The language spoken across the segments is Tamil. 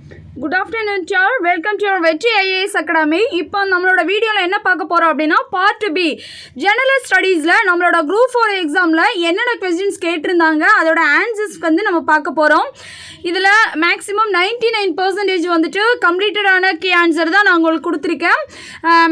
Good afternoon, sir. Welcome to your Vetri IAS Academy. இப்போ நம்மளோட வீடியோவில் என்ன பார்க்க போகிறோம் அப்படின்னா பார்ட் பி ஜெனரல் ஸ்டடீஸில் நம்மளோட குரூப் 4 எக்ஸாமில் என்னென்ன கொஸ்டின்ஸ் கேட்டிருந்தாங்க அதோட ஆன்சர்ஸ் வந்து நம்ம பார்க்க போகிறோம். இதில் மேக்ஸிமம் 99% வந்துட்டு கம்ப்ளீட்டடான கீ ஆன்சர் தான் நான் உங்களுக்கு கொடுத்துருக்கேன்.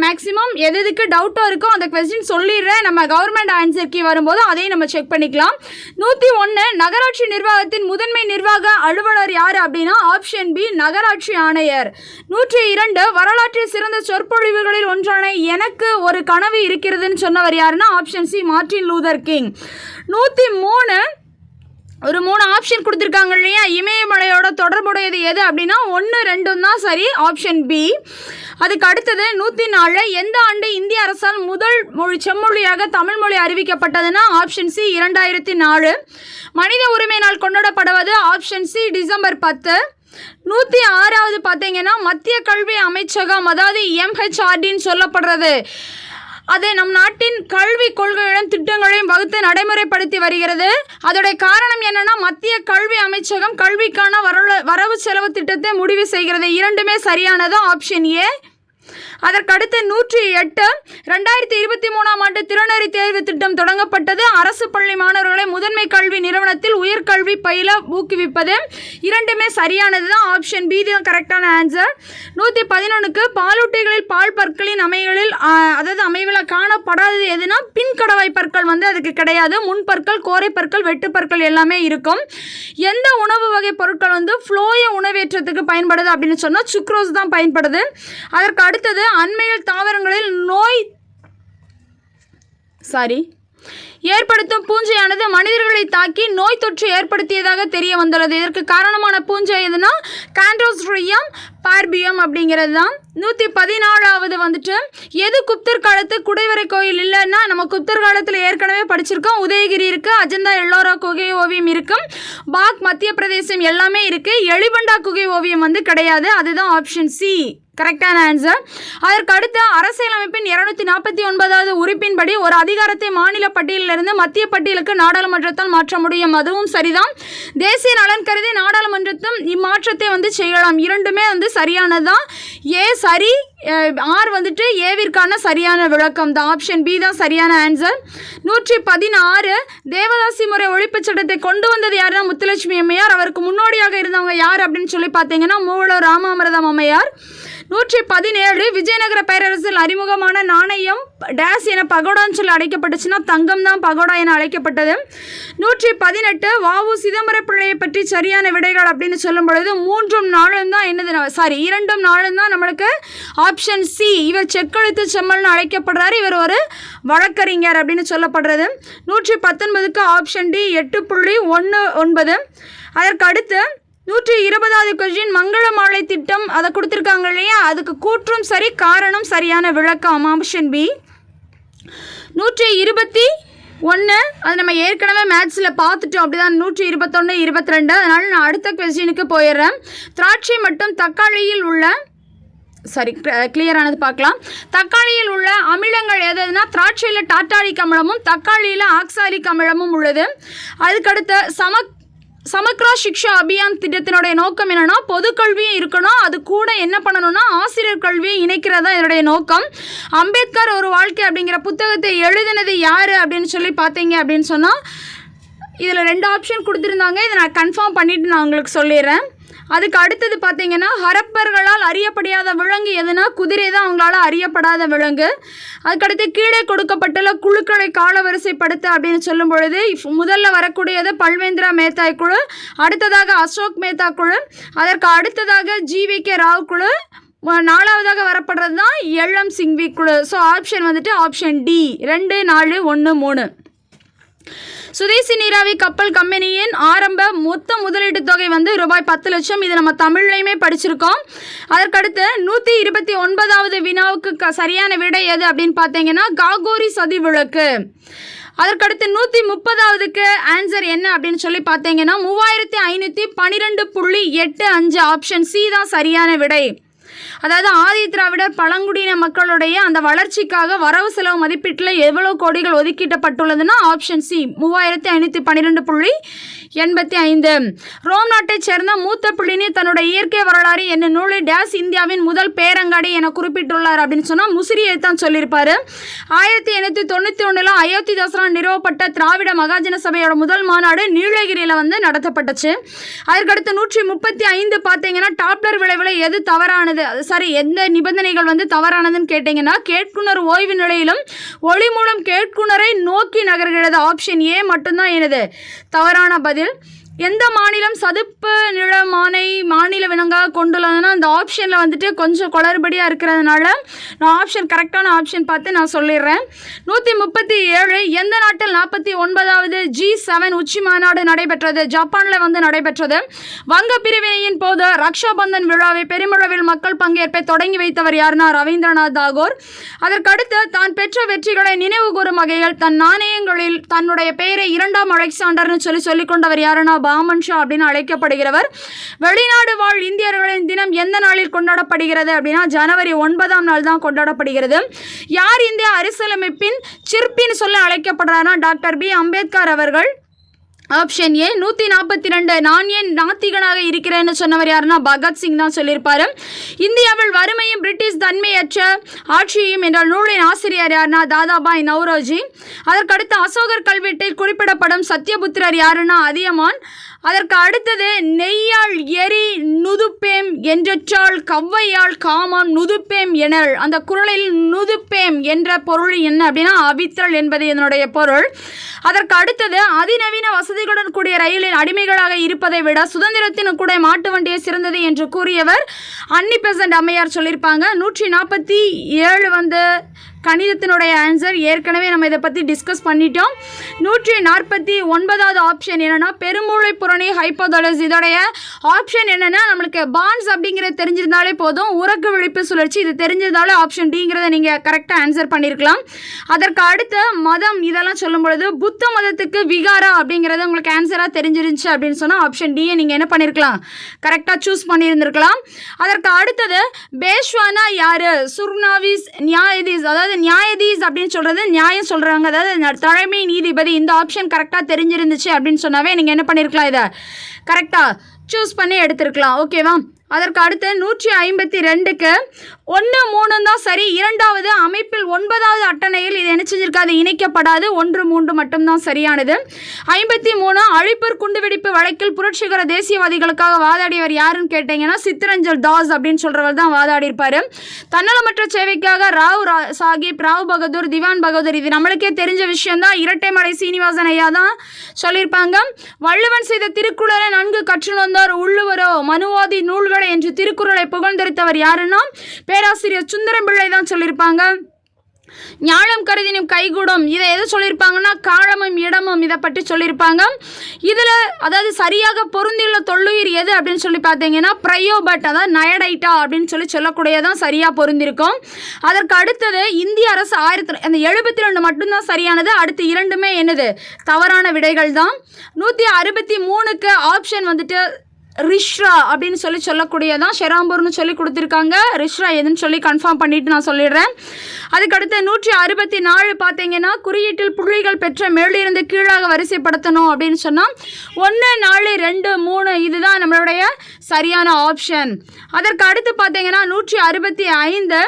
மேக்ஸிமம் எதுக்கு டவுட்டாக இருக்கோ அந்த கொஸ்டின் சொல்லிடுறேன். நம்ம கவர்மெண்ட் ஆன்சர் கீ வரும்போது அதையும் நம்ம செக் பண்ணிக்கலாம். 101 நகராட்சி நிர்வாகத்தின் முதன்மை நிர்வாக அலுவலர் யார் அப்படின்னா ஆப்ஷன் பி நகராட்சி ஆணையர். 102 வரலாற்றில் சிறந்த சொற்பொழிவுகளில் ஒன்றான எனக்கு ஒரு கனவு இருக்கிறதுன்னு சொன்னவர் யாருன்னா option C Martin Luther king. 103 ஒரு 3 ஆப்ஷன் கொடுத்துருக்காங்க இல்லையா, இமயமலையோட தொடர்புடையது எது அப்படின்னா 1, 2 தான் சரி, ஆப்ஷன் பி. அதுக்கு அடுத்தது 104 எந்த ஆண்டு இந்திய அரசால் முதல் செம்மொழியாக தமிழ் மொழி அறிவிக்கப்பட்டதுன்னா ஆப்ஷன் சி 2004. மனித உரிமை நாள் கொண்டாடப்படுவது ஆப்ஷன் சி டிசம்பர் 10. 106வது பார்த்தீங்கன்னா மத்திய கல்வி அமைச்சகம், அதாவது MHRDன்னு சொல்லப்படுறது, அது நம் நாட்டின் கல்வி கொள்கைகளும் திட்டங்களையும் வகுத்து நடைமுறைப்படுத்தி வருகிறது. அதோடைய காரணம் என்னன்னா மத்திய கல்வி அமைச்சகம் கல்விக்கான வரவு செலவு திட்டத்தை முடிவு செய்கிறது. இரண்டுமே சரியானது, ஆப்ஷன் ஏ. அதற்கடுத்து 108 2023ஆம் ஆண்டு திறனறி தேர்வு திட்டம் தொடங்கப்பட்டது. அரசு பள்ளி மாணவர்களை முதன்மை கல்வி நிறுவனத்தில் உயர்கல்வி பயில ஊக்குவிப்பது. இரண்டுமே சரியானது தான், ஆப்ஷன் பி தான் கரெக்டான ஆன்சர். 111 பாலூட்டிகளில் பால் பற்களின் அமைவில் காணப்படாதது எதுனா பின்கடவாய் பற்கள் வந்து அதுக்கு கிடையாது. முன்பற்கள், கோரை பற்கள், வெட்டு பற்கள் எல்லாமே இருக்கும். எந்த உணவு வகை பொருட்கள் வந்து ஃப்ளோய உணவேற்றத்துக்கு பயன்படுது அப்படின்னு சொன்னால் சுக்ரோஸ் தான் பயன்படுது. அதற்கு அடுத்தது அண்மையில் தாவரங்களில் ஏற்படுத்தும் பூஞ்சையானது மனிதர்களை தாக்கி நோய் தொற்று ஏற்படுத்தியதாக தெரிய வந்துள்ளது. இதற்கு காரணமான பூஞ்சை எதுனா கான்ட்ரோஸ்ட்ரியம் பார்பியம் அப்படிங்கிறது தான். 114வது வந்துட்டு எது குப்தர் காலத்து குடைவரை கோயில் இல்லைன்னா நம்ம குப்தர் காலத்தில் ஏற்கனவே படிச்சிருக்கோம். உதயகிரி இருக்குது, அஜந்தா எல்லோரா குகை ஓவியம் இருக்கும், பாக் மத்திய பிரதேசம் எல்லாமே இருக்குது. எலிபண்டா குகை ஓவியம் வந்து கிடையாது, அதுதான் ஆப்ஷன் சி கரெக்டான ஆன்சர். அதற்கு அடுத்து அரசியலமைப்பின் 249வது உறுப்பின்படி ஒரு அதிகாரத்தை மாநில பட்டியலிலிருந்து மத்திய பட்டியலுக்கு நாடாளுமன்றத்தால் மாற்ற முடியும், அதுவும் சரிதான். தேசிய நலன் கருதி நாடாளுமன்றத்தும் இம்மாற்றத்தை வந்து செய்யலாம். இரண்டுமே வந்து சரியானதுதான். ஏ சரி, ஆர் வந்துட்டு ஏவிற்கான சரியான விளக்கம் தான், ஆப்ஷன் பி தான் சரியான ஆன்சர். 116 தேவதாசி முறை ஒழிப்புச் சட்டத்தை கொண்டு வந்தது யாருன்னா முத்துலட்சுமி அம்மையார். அவருக்கு முன்னோடியாக இருந்தவங்க யார் அப்படின்னு சொல்லி பார்த்தீங்கன்னா மூவலூர் ராமாமிர்தம் அம்மையார். 117 விஜயநகர பேரரசில் அறிமுகமான நாணயம் டேஸ் என பகோடான்னு சொல்லி அழைக்கப்பட்டுச்சுன்னா தங்கம் தான் பகோடா என அழைக்கப்பட்டது. 118 வாவு சிதம்பர பிள்ளையை பற்றி சரியான விடைகள் அப்படின்னு சொல்லும் பொழுது 3 நாளும் தான் என்னது 2 நாளும் தான் நம்மளுக்கு ஆப்ஷன் சி. இவர் செக்கெழுத்து செம்மல்னு அழைக்கப்படுறாரு, இவர் ஒரு வழக்கறிஞர் அப்படின்னு சொல்லப்படுறது. 119க்கு ஆப்ஷன் டி 8.19. அதற்கு அடுத்து 120வது கொஸ்டின் மங்கள மாலை திட்டம் அதை கொடுத்துருக்காங்க இல்லையா, அதுக்கு கூற்றும் சரி காரணம் சரியான விளக்கம், ஆப்ஷன் பி. 121 அது நம்ம ஏற்கனவே மேத்ஸில் பார்த்துட்டோம், அப்படிதான். 121, 22. அதனால் நான் அடுத்த கொஸ்டினுக்கு போயிடுறேன். திராட்சை மற்றும் தக்காளியில் உள்ள கிளியரானது பார்க்கலாம். தக்காளியில் உள்ள அமிலங்கள் எதுனா திராட்சையில் டாட்டாலிக் அமிலமும் தக்காளியில் ஆக்சாலிக் அமிலமும் உள்ளது. அதுக்கடுத்து சமக்ரா சிக்ஷா அபியான் திட்டத்தினுடைய நோக்கம் என்னன்னா பொது கல்வியும் இருக்கணும், அது கூட என்ன பண்ணணும்னா ஆசிரியர் கல்வியை இணைக்கிறதா இதனுடைய நோக்கம். அம்பேத்கர் ஒரு வாழ்க்கை அப்படிங்கிற புத்தகத்தை எழுதினது யார் அப்படின்னு சொல்லி பார்த்தீங்க அப்படின்னு சொன்னால் இதில் 2 ஆப்ஷன் கொடுத்துருந்தாங்க. இதை நான் கன்ஃபார்ம் பண்ணிவிட்டு நான் உங்களுக்கு சொல்லிடுறேன். அதுக்கு அடுத்தது பார்த்தீங்கன்னா ஹரப்பர்களால் அறியப்படாத விலங்கு எதுனா குதிரை தான் அவங்களால அறியப்படாத விலங்கு. அதுக்கடுத்து கீழே கொடுக்கப்பட்டுள்ள குழுக்களை காலவரிசைப்படுத்த அப்படின்னு சொல்லும் பொழுது முதல்ல வரக்கூடியது பல்வேந்திரா மேத்தாய் குழு, அடுத்ததாக அசோக் மேத்தா குழு, அதற்கு அடுத்ததாக GVK ராவ் குழு, 4வதாக வரப்படுறது தான் LM சிங்வி குழு. ஸோ ஆப்ஷன் வந்துட்டு ஆப்ஷன் டி 2, 4, 1, 3. சுதேசி நீராவி கப்பல் கம்பெனியின் ஆரம்ப மொத்த முதலீட்டு தொகை வந்து ரூபாய் 10 லட்சம். இது நம்ம தமிழ்லையுமே படிச்சிருக்கோம். அதற்கடுத்து 129வது வினாவுக்கு சரியான விடை எது அப்படின்னு பார்த்தீங்கன்னா காகோரி சதி விளக்கு. அதற்கடுத்து 130வதுக்கு ஆன்சர் என்ன அப்படின்னு சொல்லி பார்த்தீங்கன்னா 3512.85, ஆப்ஷன் சி தான் சரியான விடை. அதாவது ஆதி திராவிடர் பழங்குடியின மக்களுடைய அந்த வளர்ச்சிக்காக வரவு செலவு மதிப்பீட்டில் எவ்வளவு கோடிகள் ஒதுக்கீட்டப்பட்டுள்ளதுன்னா ஆப்ஷன் சி 3512.85. ரோம் நாட்டைச் சேர்ந்த மூத்த பிளினி தன்னுடைய இயற்கை வரலாறு என்ன நூலில் டேஸ் இந்தியாவின் முதல் பேரங்காடி என குறிப்பிட்டுள்ளார் அப்படின்னு சொன்னால் முசிறியை தான் சொல்லியிருப்பாரு. 1891 அயோத்திதாசரால் நிறுவப்பட்ட திராவிட மகாஜன சபையோட முதல் மாநாடு நீலகிரியில் வந்து நடத்தப்பட்டுச்சு. அதற்கடுத்து 135 பார்த்தீங்கன்னா டாப்லர் விளைவில் எது தவறானது, சாரி எந்த நிபந்தனைகள் வந்து தவறானதுன்னு கேட்டிங்கன்னா கேட்குனர் ஓய்வு நிலையிலும் ஒளி மூலம் கேட்குனரை நோக்கி நகர்கிறது. ஆப்ஷன் ஏ மட்டும்தான் எனது தவறான பதில். எந்த மாநிலம் சதுப்பு நிலமானை மாநில விலங்காக கொண்டுள்ளதுன்னா அந்த ஆப்ஷனில் வந்துட்டு கொஞ்சம் குளறுபடியாக இருக்கிறதுனால நான் ஆப்ஷன் கரெக்டான ஆப்ஷன் பார்த்து நான் சொல்லிடுறேன். 137 எந்த நாட்டில் 49வது G7 உச்சி மாநாடு நடைபெற்றது? ஜப்பானில் வந்து நடைபெற்றது. வங்க பிரிவினையின் போது ரக்ஷாபந்தன் விழாவை பெருமளவில் மக்கள் பங்கேற்பை தொடங்கி வைத்தவர் யாருன்னா ரவீந்திரநாத் தாகூர். அதற்கடுத்து தான் பெற்ற வெற்றிகளை நினைவு கூறும் வகையில் தன் நாணயங்களில் தன்னுடைய பெயரை 2ஆம் அலெக்சாண்டர்னு சொல்லிக் கொண்டவர் யாருன்னா பாமன் ஷா அப்படின்னு அழைக்கப்படுகிறவர். வெளிநாடு வாழ் இந்தியர்களின் தினம் எந்த நாளில் கொண்டாடப்படுகிறது அப்படின்னா ஜனவரி 9ஆம் நாள் தான் கொண்டாடப்படுகிறது. யார் இந்திய அரசியலமைப்பின் சிற்பின்னு சொல்ல அழைக்கப்படுறாருன்னா டாக்டர் பி அம்பேத்கர் அவர்கள். ஆப்ஷன் ஏ 142 நான் ஏன் நாத்திகனாக இருக்கிறேன்னு சொன்னவர் யாருன்னா பகத்சிங் தான் சொல்லியிருப்பாரு. இந்தியாவில் வறுமையும் பிரிட்டிஷ் தன்மையற்ற ஆட்சியும் என்ற நூலின் ஆசிரியர் யாருன்னா தாதாபாய் நவ்ரோஜி. அதற்கடுத்து அசோகர் கல்வெட்டில் குறிப்பிடப்படும் சத்யபுத்திரர் யாருன்னா அதியமான். அதற்கு அடுத்தது நெய்யால் எரி நுதுப்பேம் என்றால் கவ்வையால் காமம் நுதுப்பேம் எனல். அந்த குறளில் நுதுப்பேம் என்ற பொருள் என்ன அப்படின்னா அவித்தல் என்பது என்னுடைய பொருள். அதற்கு அடுத்தது அதிநவீன வசதிகளுடன் கூடிய ரயிலில் அடிமைகளாக இருப்பதை விட சுதந்திரத்தின் கூட மாட்டு வண்டியை சிறந்தது என்று கூறியவர் அன்னி பெசன்ட் அம்மையார் சொல்லியிருப்பாங்க. 147 வந்து கணிதத்தினுடைய ஆன்சர். ஏற்கனவே நம்ம இதை பற்றி டிஸ்கஸ் பண்ணிட்டோம். 149வது ஆப்ஷன் என்னென்னா பெருமூளை புரணி ஹைப்போதலஸ். இதோடைய ஆப்ஷன் என்னென்னா நம்மளுக்கு பான்ஸ் அப்படிங்கிறது தெரிஞ்சிருந்தாலே போதும். உறக்க விழிப்பு சுழற்சி இது தெரிஞ்சிருந்தாலே ஆப்ஷன் டிங்கிறத நீங்கள் கரெக்டாக ஆன்சர் பண்ணியிருக்கலாம். அதற்கு அடுத்த மதம் இதெல்லாம் சொல்லும் பொழுது புத்த மதத்துக்கு விகாரா அப்படிங்கிறது உங்களுக்கு ஆன்சராக தெரிஞ்சிருந்துச்சு அப்படின்னு சொன்னால் ஆப்ஷன் டியை நீங்கள் என்ன பண்ணியிருக்கலாம் கரெக்டாக சூஸ் பண்ணியிருந்திருக்கலாம். அதற்கு அடுத்தது பேஷ்வானா யார்? சுர்னாவிஸ் நியாயதீஸ். அதாவது நியாயதீஸ் அப்படின்னு சொல்கிறது நியாயம் சொல்கிறாங்க, அதாவது தலைமை நீதிபதி. இந்த ஆப்ஷன் கரெக்டாக தெரிஞ்சிருந்துச்சு அப்படின்னு சொன்னாவே நீங்கள் என்ன பண்ணியிருக்கலாம் இதை கரெக்டாக சூஸ் பண்ணி எடுத்துருக்கலாம். ஓகேவா? அதற்கு அடுத்து 152க்கு 1 3 தான் சரி. இரண்டாவது அமைப்பில் 9வது அட்டணையில் இது என்ன செஞ்சிருக்காது இணைக்கப்படாது. 1 3 மட்டும்தான் சரியானது. 53 அழிப்பூர் குண்டுவெடிப்பு வழக்கில் புரட்சிகர தேசியவாதிகளுக்காக வாதாடியவர் யாருன்னு கேட்டீங்கன்னா சித்ரஞ்சல் தாஸ் அப்படின்னு சொல்கிறவர் தான் வாதாடி இருப்பார். தன்னலமற்ற சேவைக்காக ராவ் சாஹிப், ராவ் பகதூர், திவான் பகதூர் இது நம்மளுக்கே தெரிஞ்ச விஷயம்தான். இரட்டைமலை சீனிவாசன் ஐயா தான் சொல்லியிருப்பாங்க. வள்ளுவன் செய்த திருக்குறளை நன்கு கற்று வந்தார் உள்ளுவரோ மனுவாதி நூல்களை என்று திருக்குறளை புகழ்ந்தெடுத்தவர் யாருன்னா பேராசிரியர் சுந்தரம் பிள்ளை தான் சொல்லியிருப்பாங்க. ஞானம் கருதினும் கைகூடும் இதை எது சொல்லியிருப்பாங்கன்னா காலமும் இடமும் இதை பற்றி சொல்லியிருப்பாங்க. இதில் அதாவது சரியாக பொருந்தியுள்ள தொல்லுயிர் எது அப்படின்னு சொல்லி பார்த்தீங்கன்னா பிரயோபட், அதாவது நயடைட்டா அப்படின்னு சொல்லக்கூடியதான் சரியாக பொருந்திருக்கும். அதற்கு அடுத்தது இந்திய அரசு 1972 மட்டும்தான் சரியானது. அடுத்து இரண்டுமே என்னது தவறான விடைகள் தான். 163க்கு ஆப்ஷன் வந்துட்டு ரிஷ்ரா அப்படின்னு சொல்லக்கூடியதான் ஷெராம்பூர்னு சொல்லி கொடுத்துருக்காங்க. ரிஷ்ரா எதுன்னு சொல்லி கன்ஃபார்ம் பண்ணிட்டு நான் சொல்லிடுறேன். அதுக்கடுத்து 164 பார்த்தீங்கன்னா குறியீட்டில் புள்ளிகள் பெற்ற மேலிருந்து கீழாக வரிசைப்படுத்தணும் அப்படின்னு சொன்னால் 1 4 2 3 இதுதான் நம்மளுடைய சரியான ஆப்ஷன். அதற்கு அடுத்து பார்த்தீங்கன்னா 165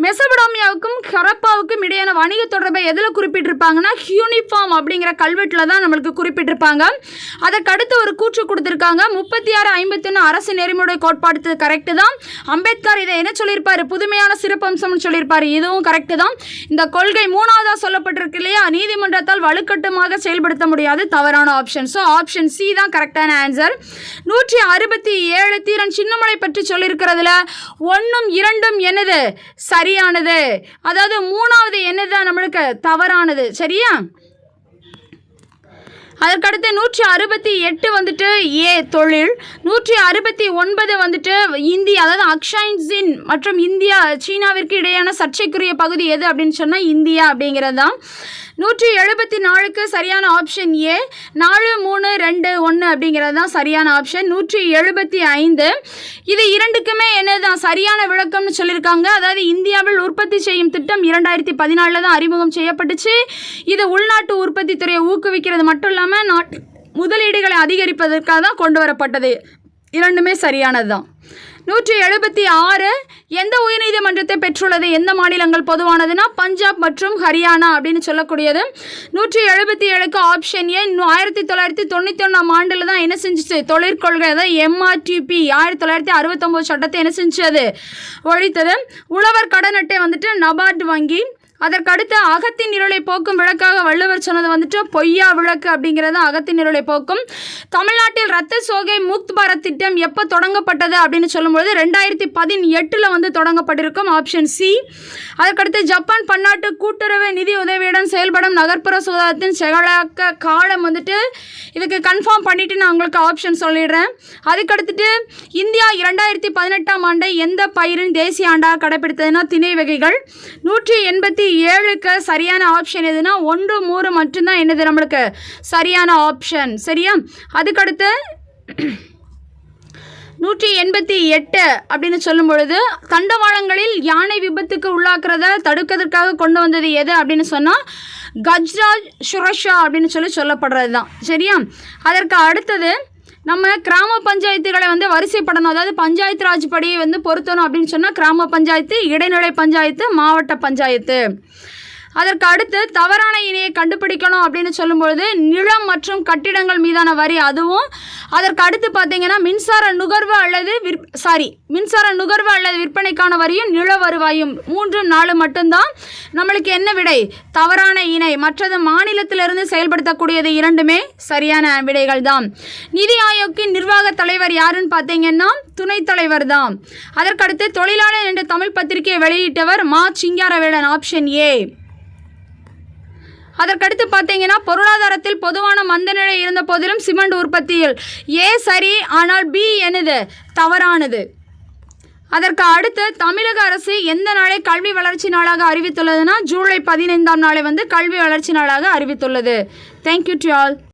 மெசபடோமியாவுக்கும் ஹரப்பாவுக்கும் இடையான வணிக தொடர்பை எதில் குறிப்பிட்டிருப்பாங்கன்னா யூனிஃபார்ம் அப்படிங்கிற கல்வெட்டில் தான் நம்மளுக்கு குறிப்பிட்டிருப்பாங்க. அதற்கு அடுத்து ஒரு கூற்று கொடுத்துருக்காங்க 3651 அரசு நெறிமுறை கோட்பாடு கரெக்டு தான். அம்பேத்கர் இதை என்ன சொல்லியிருப்பாரு புதுமையான சிறப்பம்சம்னு சொல்லியிருப்பாரு, இதுவும் கரெக்டு தான். இந்த கொள்கை 3ஆவதா சொல்லப்பட்டிருக்கு இல்லையா நீதிமன்றத்தால் வலுக்கட்டுமாக செயல்படுத்த முடியாது, தவறான ஆப்ஷன். ஸோ ஆப்ஷன் சி தான் கரெக்டான ஆன்சர். 167 தீரன் சின்னமலை பற்றி சொல்லியிருக்கிறதுல 1 2 என்னது சரியானது, அதாவது 3ஆவது என்னது நம்மளுக்கு தவறானது. சரியா? அதற்கடுத்து 168 வந்துட்டு ஏ தொழில், 169 வந்துட்டு இந்தியா, அதாவது அக்ஷைன்ஸின் மற்றும் இந்தியா சீனாவிற்கு இடையான சர்ச்சைக்குரிய பகுதி எது அப்படின்னு சொன்னால் இந்தியா அப்படிங்கிறது தான். 174க்கு சரியான ஆப்ஷன் ஏ 4 3 2 1 அப்படிங்கிறது தான் சரியான ஆப்ஷன். 175 இது இரண்டுக்குமே என்னதான் சரியான விளக்கம்னு சொல்லியிருக்காங்க. அதாவது இந்தியாவில் உற்பத்தி செய்யும் திட்டம் 2014 தான் அறிமுகம் செய்யப்பட்டுச்சு. இது உள்நாட்டு உற்பத்தி துறையை ஊக்குவிக்கிறது மட்டும் இல்லாமல் முதலீடுகளை அதிகரிப்பதற்காக தான் கொண்டு வரப்பட்டது. இரண்டுமே சரியானது தான். 176 எந்த உயர்நீதிமன்றத்தை பெற்றுள்ளது? எந்த மாநிலங்கள் பொதுவானதுன்னா பஞ்சாப் மற்றும் ஹரியானா அப்படின்னு சொல்லக்கூடியது. 177க்கு ஆப்ஷன் ஏ 1991 ஆண்டில் தான் என்ன செஞ்சிச்சு? தொழிற்கொள்கை அதாவது MRTP 1969 சட்டத்தை என்ன செஞ்சது? ஒழித்தது. உழவர் கடன் அட்டை வந்துட்டு நபார்டு வங்கி. அதற்கடுத்து அகத்தின் இருளை போக்கும் விளக்காக வள்ளுவர் சொன்னது வந்துட்டு பொய்யா விளக்கு அப்படிங்கிறது அகத்தின் இருளை போக்கும். தமிழ்நாட்டில் ரத்த சோகை முக்த் பாரத் திட்டம் எப்போ தொடங்கப்பட்டது அப்படின்னு சொல்லும்போது 2018 வந்து தொடங்கப்பட்டிருக்கும். Option C. அதற்கடுத்து ஜப்பான் பன்னாட்டு கூட்டுறவு நிதி உதவியுடன் செயல்படும் நகர்ப்புற சுகாதாரத்தின் செயலாக்க காலம் வந்துட்டு இதுக்கு கன்ஃபார்ம் பண்ணிவிட்டு நான் உங்களுக்கு ஆப்ஷன் சொல்லிடுறேன். அதுக்கடுத்துட்டு இந்தியா 2018 ஆண்டை எந்த பயிரின் தேசிய ஆண்டாக கடைப்பிடித்ததுன்னா திணை வகைகள். 187க்கு சரியான ஆப்ஷன் எதுனா 1 3 மட்டும்தான் என்னது நம்மளுக்கு சரியான ஆப்ஷன். சரியா? அதுக்கடுத்து 188 அப்படின்னு சொல்லும் பொழுது தண்டவாளங்களில் யானை விபத்துக்கு உள்ளாக்குறத தடுக்கிறதுக்காக கொண்டு வந்தது எது அப்படின்னு சொன்னால் கஜ்ராஜ் சுரக்ஷா அப்படின்னு சொல்லப்படுறது தான். சரியா? அதற்கு அடுத்தது நம்ம கிராம பஞ்சாயத்துகளை வந்து வரிசைப்படணும். அதாவது பஞ்சாயத்து ராஜ் படியை வந்து பொருத்தணும் அப்படின்னு சொன்னால் கிராம பஞ்சாயத்து, இடைநிலை பஞ்சாயத்து, மாவட்ட பஞ்சாயத்து. அதற்கு அடுத்து தவறான இணையை கண்டுபிடிக்கணும் அப்படின்னு சொல்லும்பொழுது நிலம் மற்றும் கட்டிடங்கள் மீதான வரி அதுவும். அதற்கு அடுத்து பார்த்தீங்கன்னா மின்சார நுகர்வு அல்லது விற்பனைக்கான வரியும் நில வருவாயும் 3 4 மட்டும்தான் நம்மளுக்கு என்ன விடை? தவறான இணை. மற்றது மாநிலத்திலிருந்து செயல்படுத்தக்கூடியது இரண்டுமே சரியான விடைகள் தான். நிதி ஆயோக்கின் நிர்வாக தலைவர் யாருன்னு பார்த்தீங்கன்னா துணைத் தலைவர் தான். அதற்கடுத்து தொழிலாளர் என்ற தமிழ் பத்திரிகையை வெளியிட்டவர் மா சிங்காரவேலன். Option A. அதற்கடுத்து பார்த்தீங்கன்னா பொருளாதாரத்தில் பொதுவான மந்தநிலை இருந்த போதிலும் சிமெண்ட் உற்பத்தியில் ஏ சரி, ஆனால் பி என்னது? தவறானது. அதற்கு அடுத்து தமிழக அரசு எந்த நாளை கல்வி வளர்ச்சி நாளாக அறிவித்துள்ளதுன்னா ஜூலை 15 நாளை வந்து கல்வி வளர்ச்சி நாளாக அறிவித்துள்ளது. Thank you to all.